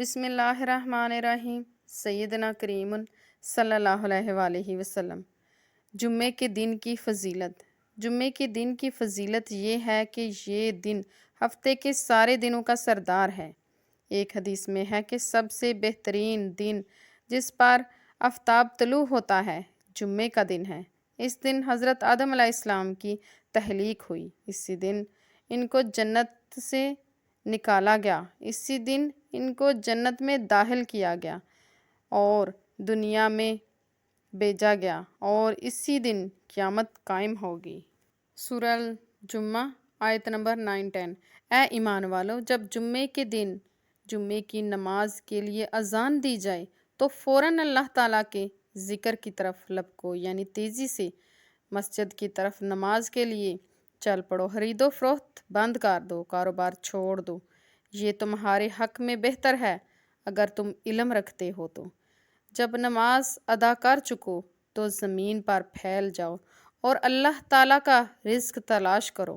بسم اللہ الرحمن الرحیم سیدنا کریم صلی اللہ علیہ وآلہ وسلم۔ جمعے کے دن کی فضیلت۔ جمعے کے دن کی فضیلت یہ ہے کہ یہ دن ہفتے کے سارے دنوں کا سردار ہے۔ ایک حدیث میں ہے کہ سب سے بہترین دن جس پر آفتاب طلوع ہوتا ہے جمعے کا دن ہے۔ اس دن حضرت آدم علیہ السلام کی تخلیق ہوئی۔ اسی دن ان کو جنت سے نکالا گیا۔ اسی دن ان کو جنت میں داخل کیا گیا اور دنیا میں بھیجا گیا اور اسی دن قیامت قائم ہوگی۔ سورہ الجمعہ آیت نمبر 9-10۔ اے ایمان والو، جب جمعے کے دن جمعے کی نماز کے لیے اذان دی جائے تو فوراً اللہ تعالیٰ کے ذکر کی طرف لپکو، یعنی تیزی سے مسجد کی طرف نماز کے لیے چل پڑو، خرید و فروخت بند کر دو، کاروبار چھوڑ دو، یہ تمہارے حق میں بہتر ہے اگر تم علم رکھتے ہو تو۔ جب نماز ادا کر چکو تو زمین پر پھیل جاؤ اور اللہ تعالیٰ کا رزق تلاش کرو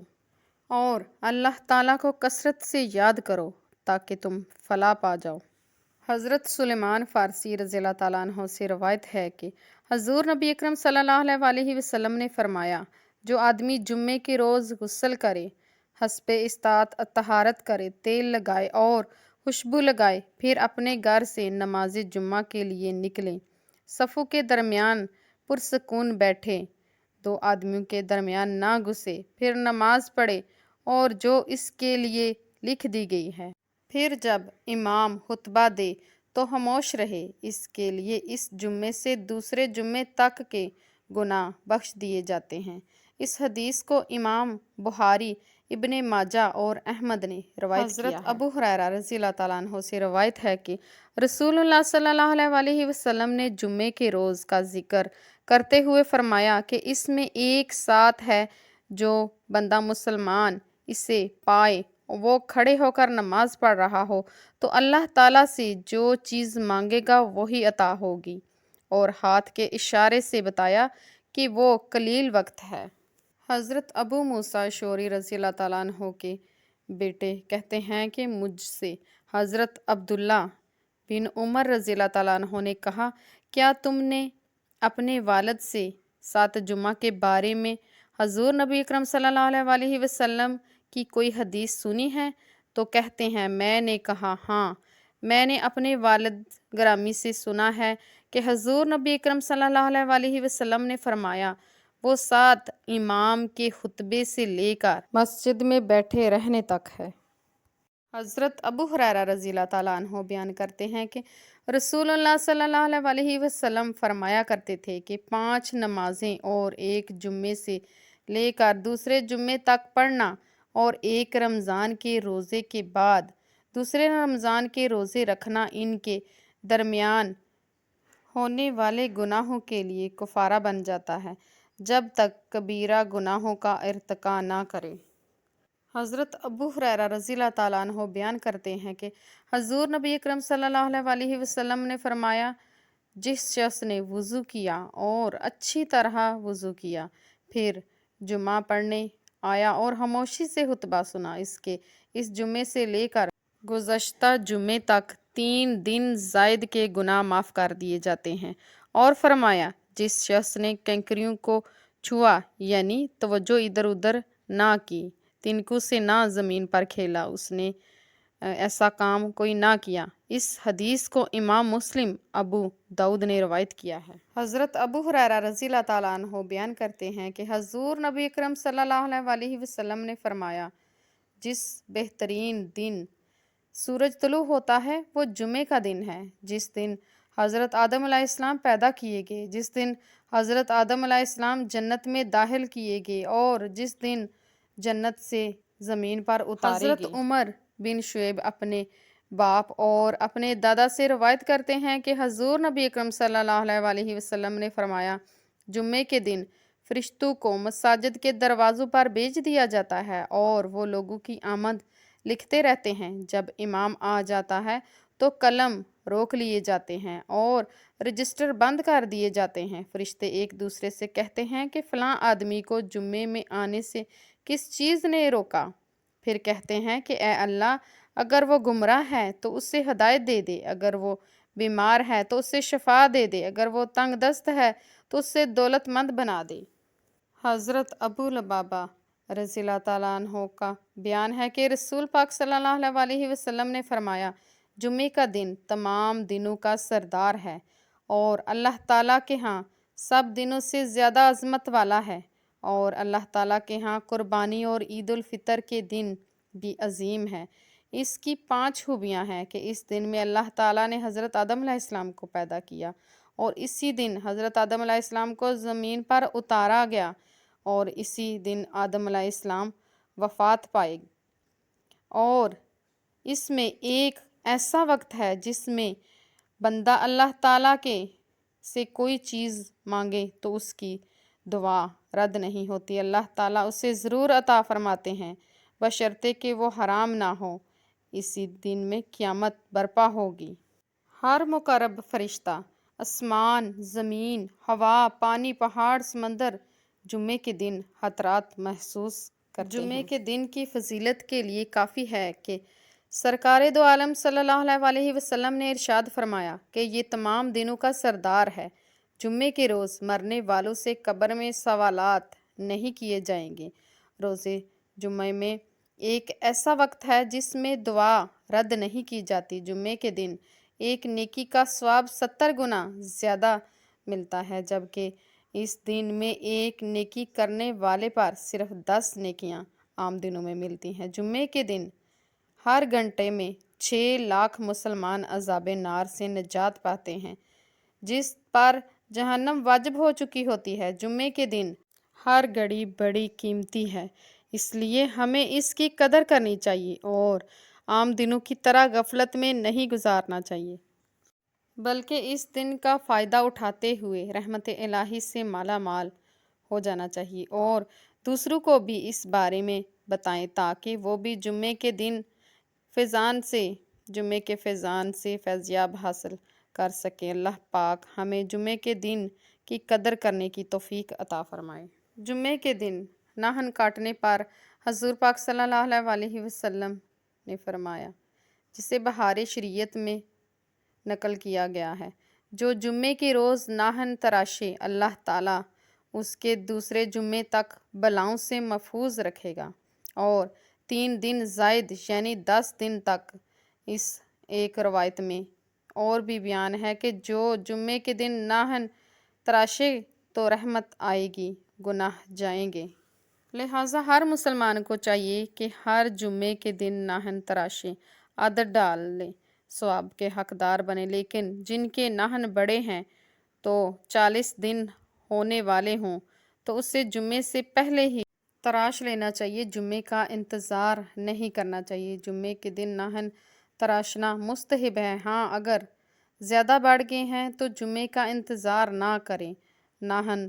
اور اللہ تعالیٰ کو کثرت سے یاد کرو تاکہ تم فلاح پا جاؤ۔ حضرت سلیمان فارسی رضی اللہ تعالیٰ عنہ سے روایت ہے کہ حضور نبی اکرم صلی اللہ علیہ وآلہ وسلم نے فرمایا، جو آدمی جمعے کے روز غسل کرے، حسب استطاعت طہارت کرے، تیل لگائے اور خوشبو لگائے، پھر اپنے گھر سے نماز جمعہ کے لیے نکلے، صفوں کے درمیان پرسکون بیٹھے، دو آدمیوں کے درمیان نہ گھسے، پھر نماز پڑھے اور جو اس کے لیے لکھ دی گئی ہے، پھر جب امام خطبہ دے تو خاموش رہے، اس کے لیے اس جمعے سے دوسرے جمعے تک کے گناہ بخش دیے جاتے ہیں۔ اس حدیث کو امام بخاری، ابن ماجہ اور احمد نے روایت کیا ہے۔ حضرت ابو ہریرہ رضی اللہ تعالیٰ عنہ سے روایت ہے کہ رسول اللہ صلی اللہ علیہ وآلہ وسلم نے جمعے کے روز کا ذکر کرتے ہوئے فرمایا کہ اس میں ایک ساتھ ہے، جو بندہ مسلمان اسے پائے وہ کھڑے ہو کر نماز پڑھ رہا ہو تو اللہ تعالیٰ سے جو چیز مانگے گا وہی عطا ہوگی، اور ہاتھ کے اشارے سے بتایا کہ وہ قلیل وقت ہے۔ حضرت ابو موسیٰ اشعری رضی اللہ تعالیٰ عنہ کے بیٹے کہتے ہیں کہ مجھ سے حضرت عبداللہ بن عمر رضی اللہ تعالیٰ عنہ نے کہا، کیا تم نے اپنے والد سے سات جمعہ کے بارے میں حضور نبی اکرم صلی اللہ علیہ وآلہ وسلم کی کوئی حدیث سنی ہے؟ تو کہتے ہیں، میں نے کہا ہاں، میں نے اپنے والد گرامی سے سنا ہے کہ حضور نبی اکرم صلی اللہ علیہ وآلہ وسلم نے فرمایا، وہ سات امام کے خطبے سے لے کر مسجد میں بیٹھے رہنے تک ہے۔ حضرت ابو ہریرہ رضی اللہ تعالیٰ عنہ بیان کرتے ہیں کہ رسول اللہ صلی اللہ علیہ وآلہ وسلم فرمایا کرتے تھے کہ 5 نمازیں اور ایک جمعے سے لے کر دوسرے جمعے تک پڑھنا اور ایک رمضان کے روزے کے بعد دوسرے رمضان کے روزے رکھنا ان کے درمیان ہونے والے گناہوں کے لیے کفارہ بن جاتا ہے، جب تک کبیرہ گناہوں کا ارتکاب نہ کرے۔ حضرت ابو ہریرہ رضی اللہ تعالیٰ عنہ بیان کرتے ہیں کہ حضور نبی اکرم صلی اللہ علیہ وآلہ وسلم نے فرمایا، جس شخص نے وضو کیا اور اچھی طرح وضو کیا، پھر جمعہ پڑھنے آیا اور خاموشی سے خطبہ سنا، اس جمعے سے لے کر گزشتہ جمعے تک 3 دن زائد کے گناہ معاف کر دیے جاتے ہیں۔ اور فرمایا، جس شخص نے کنکریوں کو چھوا، یعنی توجہ ادھر ادھر نہ کی، تنکوں سے نہ زمین پر کھیلا، اس نے ایسا کام کوئی نہ کیا۔ اس حدیث کو امام مسلم، ابو داؤد نے روایت کیا ہے۔ حضرت ابو ہریرہ رضی اللہ تعالیٰ عنہ بیان کرتے ہیں کہ حضور نبی اکرم صلی اللہ علیہ وآلہ وسلم نے فرمایا، جس بہترین دن سورج طلوع ہوتا ہے وہ جمعے کا دن ہے، جس دن حضرت آدم علیہ السلام پیدا کیے گئے، جس دن حضرت آدم علیہ السلام جنت میں داخل کیے گئے اور جس دن جنت سے زمین پر اتارے گئے۔ حضرت عمر بن شعیب اپنے باپ اور اپنے دادا سے روایت کرتے ہیں کہ حضور نبی اکرم صلی اللہ علیہ وآلہ وسلم نے فرمایا، جمعے کے دن فرشتوں کو مساجد کے دروازوں پر بھیج دیا جاتا ہے اور وہ لوگوں کی آمد لکھتے رہتے ہیں۔ جب امام آ جاتا ہے تو قلم روک لیے جاتے ہیں اور رجسٹر بند کر دیے جاتے ہیں۔ فرشتے ایک دوسرے سے کہتے ہیں کہ فلاں آدمی کو جمعے میں آنے سے کس چیز نے روکا؟ پھر کہتے ہیں کہ اے اللہ، اگر وہ گمراہ ہے تو اسے ہدایت دے دے، اگر وہ بیمار ہے تو اسے شفا دے دے، اگر وہ تنگ دست ہے تو اسے دولت مند بنا دے۔ حضرت ابو لبابہ رضی اللہ تعالیٰ عنہ کا بیان ہے کہ رسول پاک صلی اللہ علیہ وسلم نے فرمایا، جمعے کا دن تمام دنوں کا سردار ہے اور اللہ تعالیٰ کے ہاں سب دنوں سے زیادہ عظمت والا ہے، اور اللہ تعالیٰ کے ہاں قربانی اور عید الفطر کے دن بھی عظیم ہے۔ اس کی 5 خوبیاں ہیں کہ اس دن میں اللہ تعالیٰ نے حضرت آدم علیہ السلام کو پیدا کیا، اور اسی دن حضرت آدم علیہ السلام کو زمین پر اتارا گیا، اور اسی دن آدم علیہ السلام وفات پائے، اور اس میں ایک ایسا وقت ہے جس میں بندہ اللہ تعالیٰ کے سے کوئی چیز مانگے تو اس کی دعا رد نہیں ہوتی، اللہ تعالیٰ اسے ضرور عطا فرماتے ہیں بشرطے کہ وہ حرام نہ ہو۔ اسی دن میں قیامت برپا ہوگی۔ ہر مقرب فرشتہ، آسمان، زمین، ہوا، پانی، پہاڑ، سمندر جمعے کے دن خطرات محسوس کرتے ہیں۔ جمعے کے دن کی فضیلت کے لیے کافی ہے کہ سرکار دو عالم صلی اللہ علیہ وسلم نے ارشاد فرمایا کہ یہ تمام دنوں کا سردار ہے۔ جمعے کے روز مرنے والوں سے قبر میں سوالات نہیں کیے جائیں گے۔ روزے جمعے میں ایک ایسا وقت ہے جس میں دعا رد نہیں کی جاتی۔ جمعے کے دن ایک نیکی کا ثواب 70 گنا زیادہ ملتا ہے، جبکہ اس دن میں ایک نیکی کرنے والے پر صرف 10 نیکیاں عام دنوں میں ملتی ہیں۔ جمعے کے دن ہر گھنٹے میں 6 لاکھ مسلمان عذاب نار سے نجات پاتے ہیں، جس پر جہنم واجب ہو چکی ہوتی ہے۔ جمعے کے دن ہر گھڑی بڑی قیمتی ہے، اس لیے ہمیں اس کی قدر کرنی چاہیے اور عام دنوں کی طرح غفلت میں نہیں گزارنا چاہیے، بلکہ اس دن کا فائدہ اٹھاتے ہوئے رحمت الہی سے مالا مال ہو جانا چاہیے، اور دوسروں کو بھی اس بارے میں بتائیں تاکہ وہ بھی جمعے کے فیضان سے فیضیاب حاصل کر سکیں۔ اللہ پاک ہمیں جمعے کے دن کی قدر کرنے کی توفیق عطا فرمائے۔ جمعے کے دن ناخن کاٹنے پر حضور پاک صلی اللہ علیہ وسلم نے فرمایا، جسے بہار شریعت میں نقل کیا گیا ہے، جو جمعے کے روز ناخن تراشے اللہ تعالیٰ اس کے دوسرے جمعے تک بلاؤں سے محفوظ رکھے گا، اور 3 دن زائد یعنی 10 دن تک۔ اس ایک روایت میں اور بھی بیان ہے کہ جو جمعے کے دن ناخن تراشے تو رحمت آئے گی، گناہ جائیں گے۔ لہٰذا ہر مسلمان کو چاہیے کہ ہر جمعے کے دن ناخن تراشے، عادت ڈال لے، ثواب کے حقدار بنے۔ لیکن جن کے ناخن بڑے ہیں تو 40 دن ہونے والے ہوں تو اسے جمعے سے پہلے ہی تراش لینا چاہیے، جمعے کا انتظار نہیں کرنا چاہیے۔ جمعے کے دن ناخن تراشنا مستحب ہے، ہاں اگر زیادہ بڑھ گئے ہیں تو جمعے کا انتظار نہ کریں۔ ناخن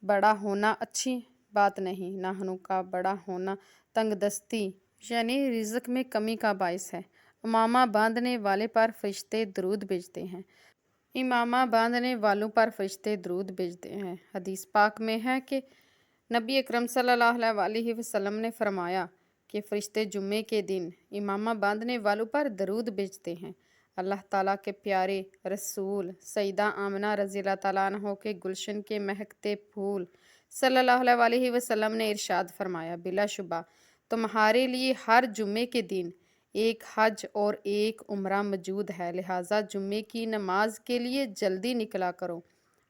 بڑا ہونا اچھی بات نہیں، ناخنوں کا بڑا ہونا تنگ دستی یعنی رزق میں کمی کا باعث ہے۔ امامہ باندھنے والے پر فرشتے درود بھیجتے ہیں، امامہ باندھنے والوں پر فرشتے درود بھیجتے ہیں۔ حدیث پاک میں ہے کہ نبی اکرم صلی اللہ علیہ وسلم نے فرمایا کہ فرشتے جمعے کے دن امامہ باندھنے والوں پر درود بھیجتے ہیں۔ اللہ تعالیٰ کے پیارے رسول سیدہ آمنہ رضی اللہ تعالیٰ عنہ کے گلشن کے مہکتے پھول صلی اللہ علیہ وسلم نے ارشاد فرمایا، بلا شبہ تمہارے لیے ہر جمعے کے دن ایک حج اور ایک عمرہ موجود ہے، لہٰذا جمعے کی نماز کے لیے جلدی نکلا کرو۔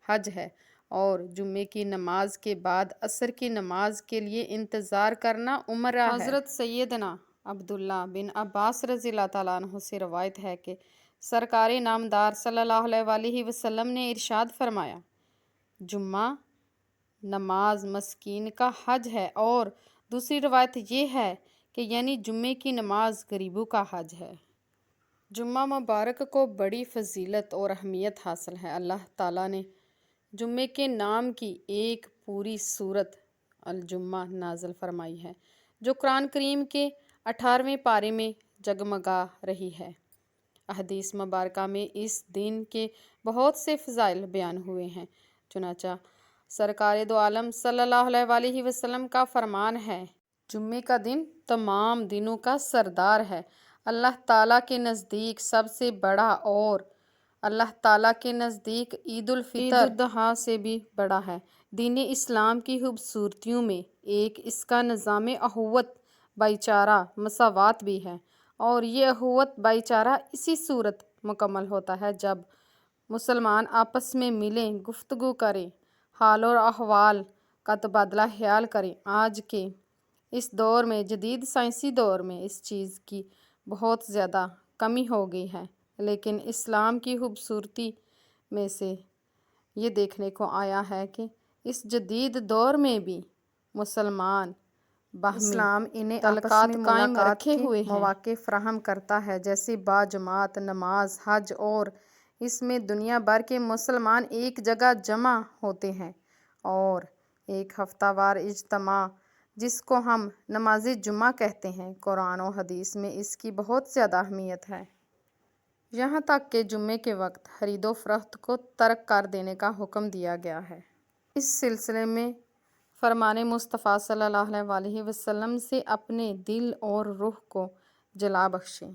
حج ہے اور جمعے کی نماز کے بعد عصر کی نماز کے لیے انتظار کرنا عمرہ ہے۔ حضرت سیدنا عبداللہ بن عباس رضی اللہ تعالیٰ عنہ سے روایت ہے کہ سرکار نامدار صلی اللہ علیہ وسلم نے ارشاد فرمایا، جمعہ نماز مسکین کا حج ہے، اور دوسری روایت یہ ہے کہ یعنی جمعے کی نماز غریبوں کا حج ہے۔ جمعہ مبارک کو بڑی فضیلت اور اہمیت حاصل ہے۔ اللہ تعالیٰ نے جمعے کے نام کی ایک پوری سورت الجمعہ نازل فرمائی ہے، جو قرآن کریم کے 18ویں پارے میں جگمگا رہی ہے۔ احادیث مبارکہ میں اس دن کے بہت سے فضائل بیان ہوئے ہیں، چنانچہ سرکار دو عالم صلی اللہ علیہ وسلم کا فرمان ہے، جمعے کا دن تمام دنوں کا سردار ہے۔ اللہ تعالیٰ کے نزدیک سب سے بڑا اور اللہ تعالیٰ کے نزدیک عید الاضحیٰ سے بھی بڑا ہے۔ دین اسلام کی خوبصورتیوں میں ایک اس کا نظام اخوت بھائی چارہ مساوات بھی ہے، اور یہ اخوت بھائی چارہ اسی صورت مکمل ہوتا ہے جب مسلمان آپس میں ملیں، گفتگو کریں، حال اور احوال کا تبادلہ خیال کریں۔ آج کے اس دور میں، جدید سائنسی دور میں، اس چیز کی بہت زیادہ کمی ہو گئی ہے، لیکن اسلام کی خوبصورتی میں سے یہ دیکھنے کو آیا ہے کہ اس جدید دور میں بھی مسلمان باہمی اسلام انہیں تعلقات قائم رکھے ہوئے مواقع فراہم کرتا ہے، جیسے باجماعت نماز، حج، اور اس میں دنیا بھر کے مسلمان ایک جگہ جمع ہوتے ہیں، اور ایک ہفتہ وار اجتماع جس کو ہم نماز جمعہ کہتے ہیں، قرآن و حدیث میں اس کی بہت زیادہ اہمیت ہے۔ یہاں تک کہ جمعے کے وقت خرید و فروخت کو ترک کر دینے کا حکم دیا گیا ہے۔ اس سلسلے میں فرمان مصطفیٰ صلی اللہ علیہ وآلہ وسلم سے اپنے دل اور روح کو جلا بخشیں۔